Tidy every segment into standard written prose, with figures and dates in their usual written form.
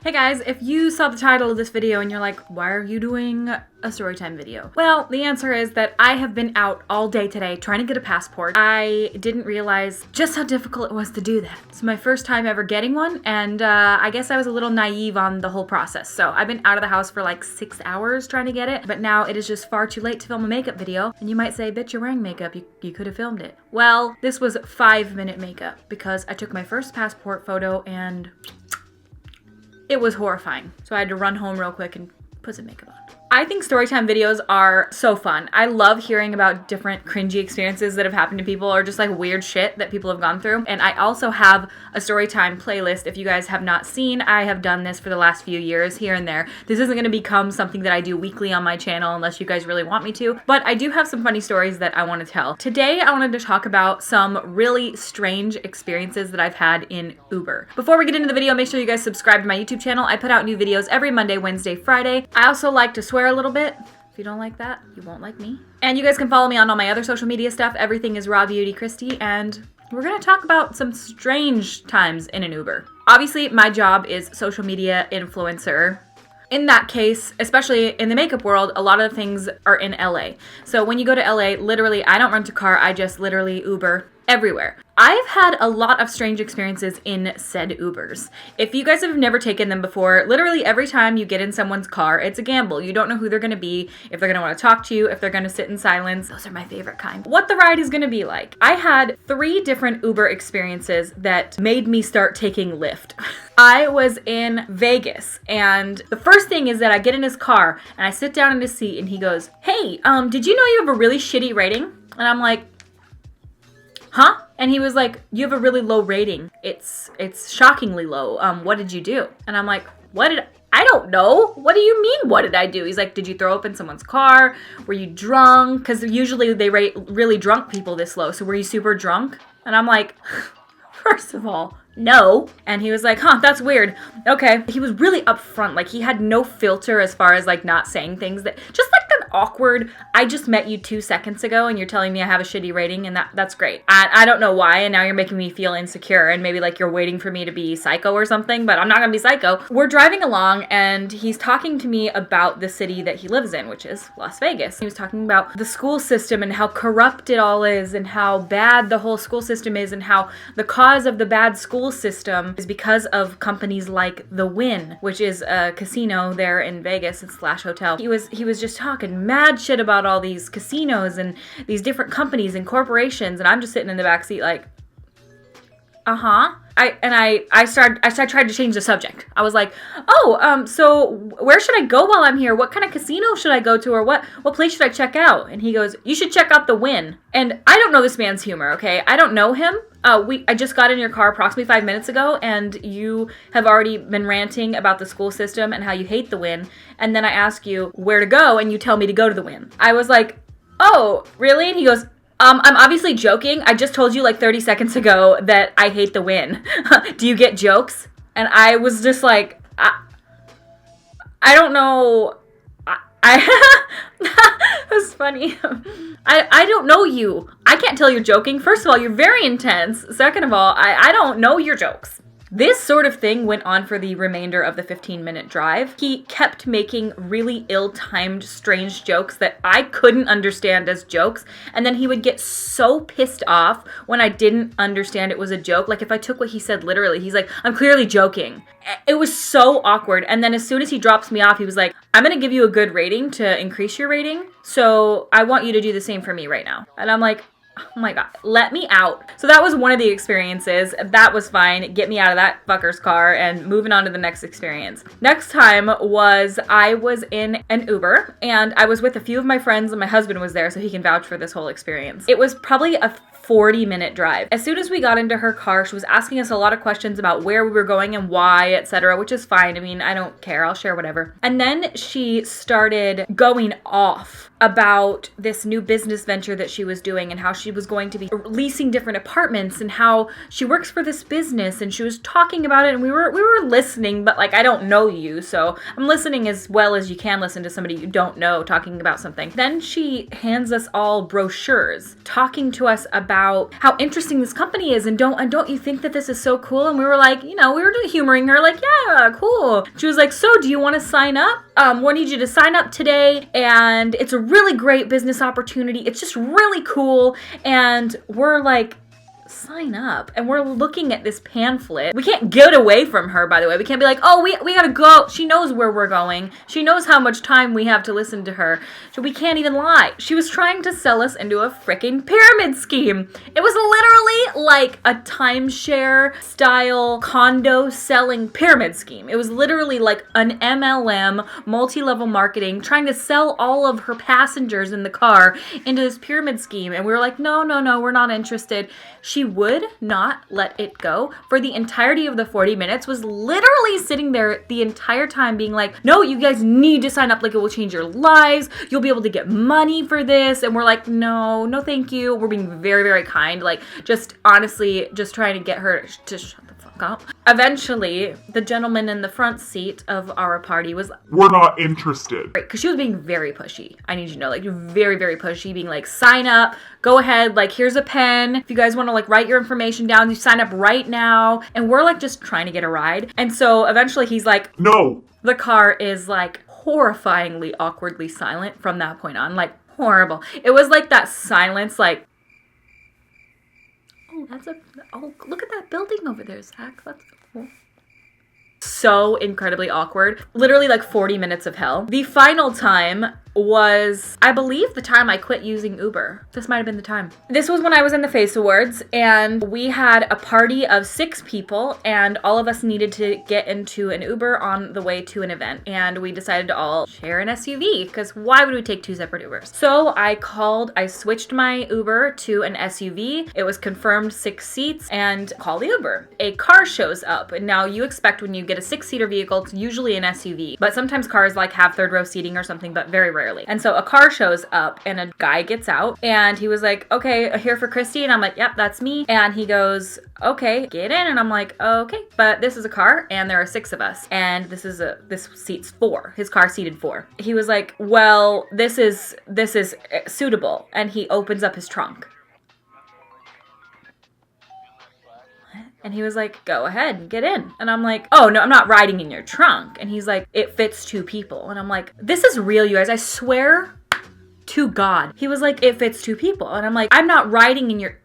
Hey guys, if you saw the title of this video and you're like, why are you doing a Storytime video? Well, the answer is that I have been out all day today trying to get a passport. I didn't realize just how difficult it was to do that. It's my first time ever getting one, and I guess I was a little naive on the whole process. So I've been out of the house for like 6 hours trying to get it, but now it is just far too late to film a makeup video. And you might say, bitch, you're wearing makeup. You could have filmed it. Well, this was 5-minute makeup because I took my first passport photo and it was horrifying. So I had to run home real quick and put some makeup on. I think Storytime videos are so fun. I love hearing about different cringy experiences that have happened to people or just like weird shit that people have gone through. And I also have a Storytime playlist. If you guys have not seen, I have done this for the last few years here and there. This isn't gonna become something that I do weekly on my channel unless you guys really want me to, but I do have some funny stories that I wanna tell. Today, I wanted to talk about some really strange experiences that I've had in Uber. Before we get into the video, make sure you guys subscribe to my YouTube channel. I put out new videos every Monday, Wednesday, Friday. I also like to swear a little bit. If you don't like that, you won't like me. And you guys can follow me on all my other social media stuff. Everything is RawBeautyKristi, and we're gonna talk about some strange times in an Uber. Obviously, my job is social media influencer. In that case, especially in the makeup world, a lot of the things are in LA. So when you go to LA, literally, I don't rent a car, I just literally Uber everywhere. I've had a lot of strange experiences in said Ubers. If you guys have never taken them before, literally every time you get in someone's car, it's a gamble. You don't know who they're gonna be, if they're gonna wanna talk to you, if they're gonna sit in silence. Those are my favorite kind. What the ride is gonna be like. I had 3 different Uber experiences that made me start taking Lyft. I was in Vegas, and the first thing is that I get in his car, and I sit down in his seat, and he goes, hey, did you know you have a really shitty rating? And I'm like, huh? And he was like, you have a really low rating. It's shockingly low. What did you do? And I'm like, I don't know. What do you mean, what did I do? He's like, did you throw open someone's car? Were you drunk? Because usually they rate really drunk people this low. So were you super drunk? And I'm like, first of all, no. And he was like, huh, that's weird. Okay. He was really upfront. Like, he had no filter as far as like not saying things that just like that awkward, I just met you 2 seconds ago and you're telling me I have a shitty rating, and that's great. I don't know why, and now you're making me feel insecure, and maybe like you're waiting for me to be psycho or something, but I'm not gonna be psycho. We're driving along and he's talking to me about the city that he lives in, which is Las Vegas. He was talking about the school system and how corrupt it all is and how bad the whole school system is and how the cause of the bad school system is because of companies like the Wynn, which is a casino there in Vegas and / hotel. He was just talking mad shit about all these casinos and these different companies and corporations, and I'm just sitting in the back seat like, I tried to change the subject. I was like, so where should I go while I'm here? What kind of casino should I go to, or what place should I check out? And he goes, you should check out the Wynn. And I don't know this man's humor, okay? I don't know him. I just got in your car approximately 5 minutes ago, and you have already been ranting about the school system and how you hate the Wynn. And then I ask you where to go, and you tell me to go to the Wynn. I was like, oh, really? And he goes, I'm obviously joking. I just told you like 30 seconds ago that I hate the Wynn. Do you get jokes? And I was just like, I don't know. It was funny. I don't know you. I can't tell you're joking. First of all, you're very intense. Second of all, I don't know your jokes. This sort of thing went on for the remainder of the 15-minute drive. He kept making really ill-timed, strange jokes that I couldn't understand as jokes, and then he would get so pissed off when I didn't understand it was a joke. Like, if I took what he said literally, he's like, I'm clearly joking. It was so awkward. And then as soon as he drops me off, he was like, I'm gonna give you a good rating to increase your rating, so I want you to do the same for me right now. And I'm like, oh my God, let me out. So that was one of the experiences. That was fine. Get me out of that fucker's car, and moving on to the next experience. Next time was I was in an Uber, and I was with a few of my friends, and my husband was there, so he can vouch for this whole experience. It was probably a 40-minute drive. As soon as we got into her car, she was asking us a lot of questions about where we were going and why, etc., which is fine. I mean, I don't care. I'll share whatever. And then she started going off about this new business venture that she was doing and how she was going to be leasing different apartments and how she works for this business, and she was talking about it, and we were listening, but like, I don't know you, so I'm listening as well as you can listen to somebody you don't know talking about something. Then she hands us all brochures talking to us about about how interesting this company is, and don't you think that this is so cool? And we were like, you know, we were humoring her, like, yeah, cool. She was like, so do you want to sign up? We need you to sign up today, and it's a really great business opportunity. It's just really cool. And we're like, sign up. And we're looking at this pamphlet. We can't get away from her, by the way. We can't be like, oh, we gotta go. She knows where we're going. She knows how much time we have to listen to her. So we can't even lie. She was trying to sell us into a freaking pyramid scheme. It was literally like a timeshare style condo selling pyramid scheme. It was literally like an MLM, multi-level marketing, trying to sell all of her passengers in the car into this pyramid scheme. And we were like, no, we're not interested. She would not let it go for the entirety of the 40 minutes, was literally sitting there the entire time being like, no, you guys need to sign up, like it will change your lives. You'll be able to get money for this. And we're like, no, thank you. We're being very, very kind. Like, just honestly, just trying to get her to shut the fuck up. Eventually, the gentleman in the front seat of our party was, we're not interested. Because she was being very pushy. I need you to know, like, very, very pushy, being like, sign up, go ahead, like, here's a pen. If you guys want to, like, write your information down, you sign up right now. And we're, like, just trying to get a ride. And so eventually he's like, no. The car is, like, horrifyingly awkwardly silent from that point on. Like, horrible. It was like that silence, like, oh, look at that building over there, Zach. That's cool. So incredibly awkward. Literally like 40 minutes of hell. The final time was, I believe, the time I quit using Uber. This might have been the time. This was when I was in the Face Awards, and we had a party of 6 people, and all of us needed to get into an Uber on the way to an event. And we decided to all share an SUV, because why would we take 2 separate Ubers? So I switched my Uber to an SUV. It was confirmed 6 seats, and call the Uber. A car shows up, and now you expect when you get a 6-seater vehicle, it's usually an SUV, but sometimes cars like have 3rd row seating or something, but very rarely. And so a car shows up and a guy gets out, and he was like, okay, here for Kristi. And I'm like, yep, that's me. And he goes, okay, get in. And I'm like, okay, but this is a car and there are 6 of us. And this seats 4. His car seated 4. He was like, well, this is suitable. And he opens up his trunk. And he was like, go ahead, get in. And I'm like, oh, no, I'm not riding in your trunk. And he's like, it fits 2 people. And I'm like, this is real, you guys. I swear to God. He was like, it fits 2 people. And I'm like, I'm not riding in your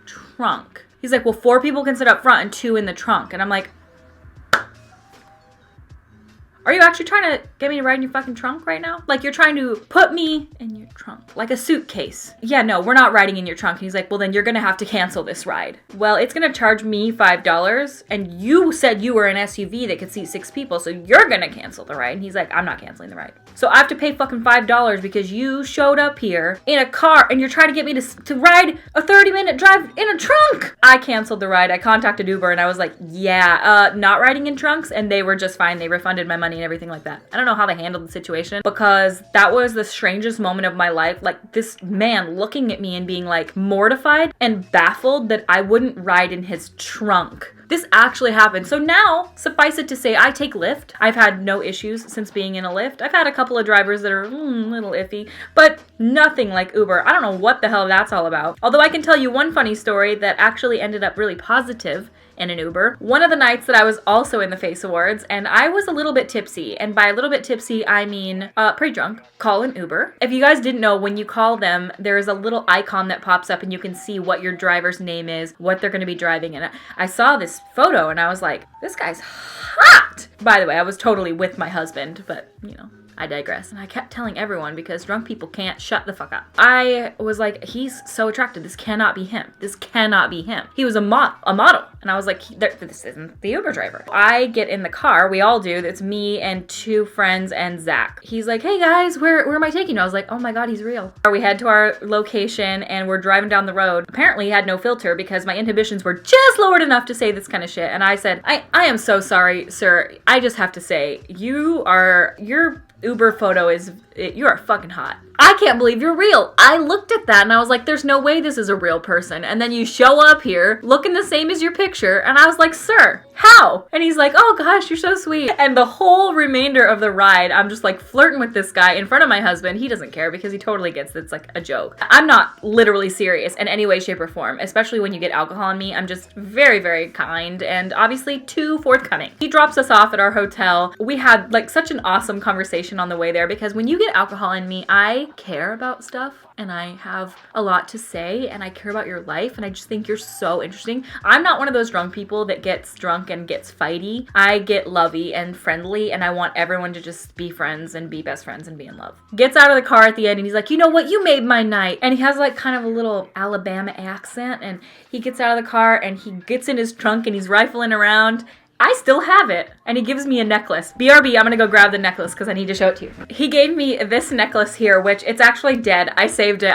trunk. He's like, well, 4 people can sit up front and 2 in the trunk. And I'm like, are you actually trying to get me to ride in your fucking trunk right now? Like, you're trying to put me in your trunk, like a suitcase. Yeah, no, we're not riding in your trunk. And he's like, well, then you're gonna have to cancel this ride. Well, it's gonna charge me $5, and you said you were an SUV that could seat 6 people, so you're gonna cancel the ride. And he's like, I'm not canceling the ride. So I have to pay fucking $5 because you showed up here in a car and you're trying to get me to ride a 30-minute drive in a trunk. I canceled the ride. I contacted Uber and I was like, yeah, not riding in trunks. And they were just fine. They refunded my money and everything like that. I don't know how they handled the situation, because that was the strangest moment of my life. Like, this man looking at me and being like mortified and baffled that I wouldn't ride in his trunk. This actually happened. So now, suffice it to say, I take Lyft. I've had no issues since being in a Lyft. I've had a couple of drivers that are a little iffy, but nothing like Uber. I don't know what the hell that's all about. Although I can tell you one funny story that actually ended up really positive in an Uber. One of the nights that I was also in the Face Awards, and I was a little bit tipsy. And by a little bit tipsy, I mean pretty drunk. Call an Uber. If you guys didn't know, when you call them, there's a little icon that pops up and you can see what your driver's name is, what they're going to be driving. And I saw this photo and I was like, this guy's hot! By the way, I was totally with my husband, but, you know, I digress. And I kept telling everyone because drunk people can't shut the fuck up. I was like, he's so attractive. This cannot be him. This cannot be him. He was a model. And I was like, this isn't the Uber driver. I get in the car. We all do. It's me and 2 friends and Zach. He's like, hey guys, where am I taking you? I was like, oh my God, he's real. We head to our location and we're driving down the road. Apparently he had no filter because my inhibitions were just lowered enough to say this kind of shit. And I said, I am so sorry, sir. I just have to say, your Uber photo you are fucking hot. I can't believe you're real. I looked at that and I was like, there's no way this is a real person. And then you show up here looking the same as your picture. And I was like, sir, how? And he's like, oh gosh, you're so sweet. And the whole remainder of the ride, I'm just like flirting with this guy in front of my husband. He doesn't care because he totally gets it's like a joke. I'm not literally serious in any way, shape, or form, especially when you get alcohol on me. I'm just very, very kind and obviously too forthcoming. He drops us off at our hotel. We had like such an awesome conversation on the way there because when you get alcohol in me, I care about stuff and I have a lot to say and I care about your life and I just think you're so interesting. I'm not one of those drunk people that gets drunk and gets fighty. I get lovey and friendly and I want everyone to just be friends and be best friends and be in love. Gets out of the car at the end and he's like, you know what, you made my night. And he has like kind of a little Alabama accent and he gets out of the car and he gets in his trunk and he's rifling around. I still have it. And he gives me a necklace. BRB, I'm gonna go grab the necklace because I need to show it to you. He gave me this necklace here, which it's actually dead. I saved it.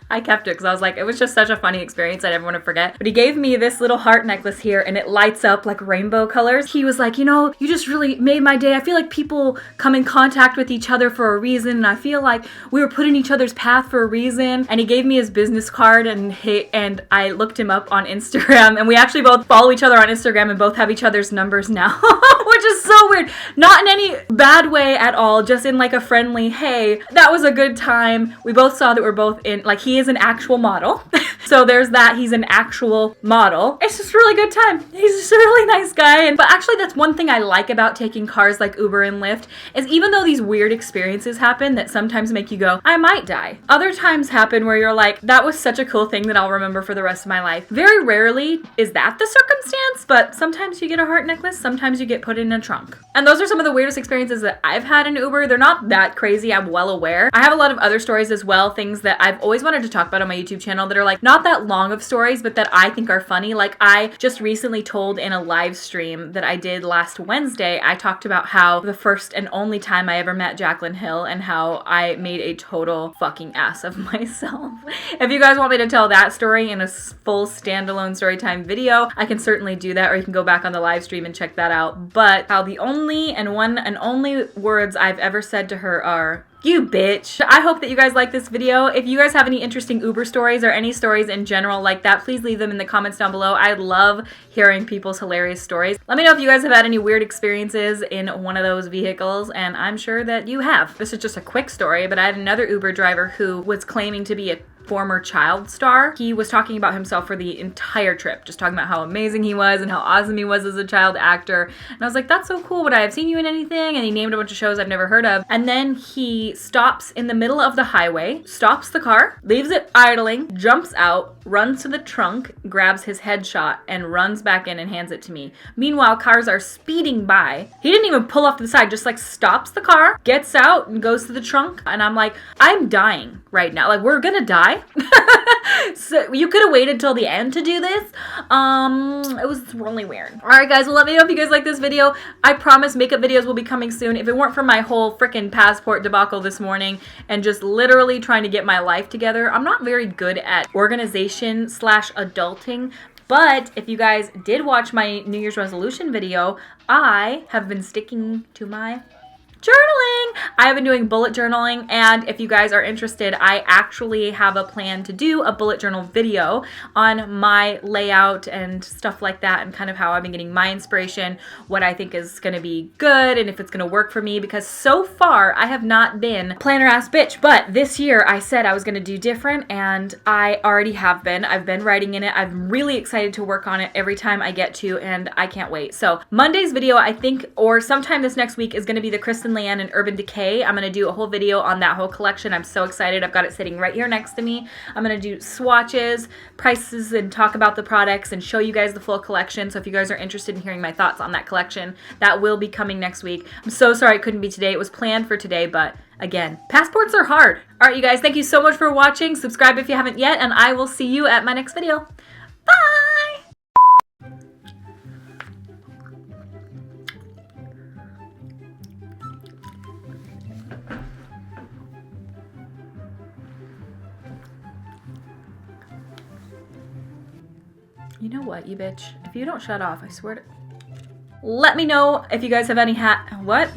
I kept it because I was like, it was just such a funny experience I never want to forget. But he gave me this little heart necklace here and it lights up like rainbow colors. He was like, you know, you just really made my day. I feel like people come in contact with each other for a reason. And I feel like we were put in each other's path for a reason. And he gave me his business card and I looked him up on Instagram and we actually both follow each other on Instagram and both have each other's numbers now, which is so weird. Not in any bad way at all, just in like a friendly, hey, that was a good time. We both saw that we're both in, like he is an actual model. So there's that, he's an actual model. It's just a really good time. He's just a really nice guy. But actually that's one thing I like about taking cars like Uber and Lyft is even though these weird experiences happen that sometimes make you go, I might die. Other times happen where you're like, that was such a cool thing that I'll remember for the rest of my life. Very rarely is that the circumstance, but sometimes you get a heart necklace, sometimes you get put in a trunk. And those are some of the weirdest experiences that I've had in Uber. They're not that crazy, I'm well aware. I have a lot of other stories as well, things that I've always wanted to talk about on my YouTube channel that are like not that long of stories, but that I think are funny. Like I just recently told in a live stream that I did last Wednesday, I talked about how the first and only time I ever met Jaclyn Hill and how I made a total fucking ass of myself. If you guys want me to tell that story in a full standalone Storytime video, I can certainly do that, or you can go back on the live stream and check that out. But how the only and one and only words I've ever said to her are, you bitch. I hope that you guys like this video. If you guys have any interesting Uber stories or any stories in general like that, please leave them in the comments down below. I love hearing people's hilarious stories. Let me know if you guys have had any weird experiences in one of those vehicles, and I'm sure that you have. This is just a quick story, but I had another Uber driver who was claiming to be a former child star. He was talking about himself for the entire trip, just talking about how amazing he was and how awesome he was as a child actor. And I was like, that's so cool. Would I have seen you in anything? And he named a bunch of shows I've never heard of. And then he stops in the middle of the highway, stops the car, leaves it idling, jumps out, runs to the trunk, grabs his headshot, and runs back in and hands it to me. Meanwhile, cars are speeding by. He didn't even pull off to the side, just like stops the car, gets out, and goes to the trunk. And I'm like, I'm dying right now. Like, we're gonna die. So you could have waited till the end to do this. It was really weird. All right, guys, well, let me know if you guys like this video. I promise makeup videos will be coming soon. If it weren't for my whole freaking passport debacle this morning and just literally trying to get my life together, I'm not very good at organization / adulting. But if you guys did watch my New Year's resolution video, I have been sticking to my journaling. I have been doing bullet journaling, and if you guys are interested, I actually have a plan to do a bullet journal video on my layout and stuff like that, and kind of how I've been getting my inspiration, what I think is going to be good, and if it's going to work for me, because so far I have not been a planner ass bitch, but this year I said I was going to do different, and I already have been. I've been writing in it. I'm really excited to work on it every time I get to, and I can't wait. So Monday's video, I think, or sometime this next week, is going to be the Kristen Leanne and Urban Decay. I'm going to do a whole video on that whole collection. I'm so excited. I've got it sitting right here next to me. I'm going to do swatches, prices, and talk about the products and show you guys the full collection. So if you guys are interested in hearing my thoughts on that collection, that will be coming next week. I'm so sorry it couldn't be today. It was planned for today, but again, passports are hard. All right, you guys, thank you so much for watching. Subscribe if you haven't yet, and I will see you at my next video. Bye! You know what, you bitch? If you don't shut off, I swear to... Let me know if you guys have any what?